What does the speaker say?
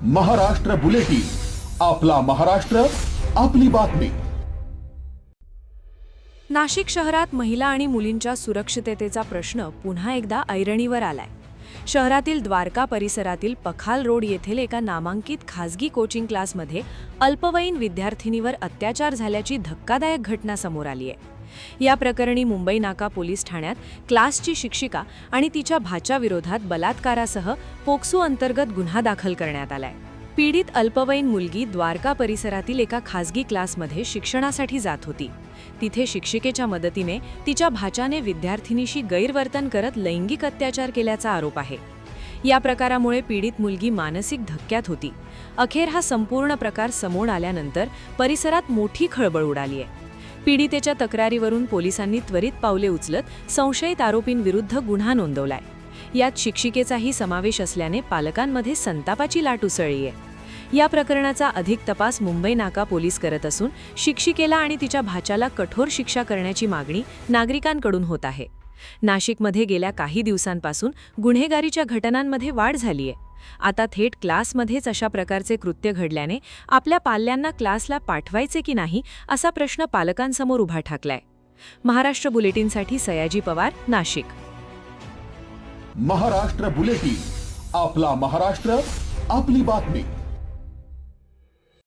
Maharashtra bulletin, आपला महाराष्ट्र, आपली बातमी। नाशिक शहरात महिला आणि मुलींच्या सुरक्षिततेचा प्रश्न पुन्हा एकदा ऐरणीवर आलाय। शहरातील द्वारका परिसरातील पखाल रोड येथील एका नामांकित खासगी कोचिंग क्लासमध्ये अल्पवयीन विद्यार्थिनीवर अत्याचार झाल्याची धक्कादायक घटना समोर आली आहे। या प्रकरणी मुंबई नाका पोलीस ठाण्यात क्लासची शिक्षिका आणि तिच्या भाच्याविरोधात बलात्कारासह पोक्सो अंतर्गत गुन्हा दाखल करण्यात आलाय। पीडित अल्पवयीन मुलगी द्वारका परिसरातील एका खासगी क्लासमध्ये शिक्षणासाठी जात होती। तिथे शिक्षिकेच्या मदतीने तिच्या भाच्याने विद्यार्थिनीशी गैरवर्तन करत लैंगिक अत्याचार केल्याचा आरोप आहे। या प्रकारामुळे पीडित मुलगी मानसिक धक्क्यात होती। अखेर हा संपूर्ण प्रकार समोर आल्यानंतर परिसरात मोठी खळबळ उडाली आहे। पीडितेच्या तक्रारीवरून पोलिसांनी त्वरित पावले उचलत संशयित आरोपींविरुद्ध गुन्हा नोंदवलाय। यात शिक्षिकेचाही समावेश असल्याने पालकांमध्ये संतापाची लाट उसळली आहे। या प्रकरणाचा अधिक तपास मुंबई नाका पोलीस करत असून शिक्षिकेला आणि तिच्या भाच्याला कठोर शिक्षा करण्याची मागणी नागरिकांकडून होत आहे। नाशिकमध्ये गेल्या काही दिवसांपासून गुन्हेगारीच्या घटनांमध्ये वाढ झाली आहे। आता थेट क्लासमध्येच अशा प्रकारचे कृत्य घडल्याने आपल्या पाल्यांना क्लासला पाठवायचे की नाही असा प्रश्न पालकांसमोर उभा ठाकलाय। महाराष्ट्र बुलेटिनसाठी सयाजी पवार, नाशिक। महाराष्ट्र बुलेटिन, आपला महाराष्ट्र, आपली बातमी।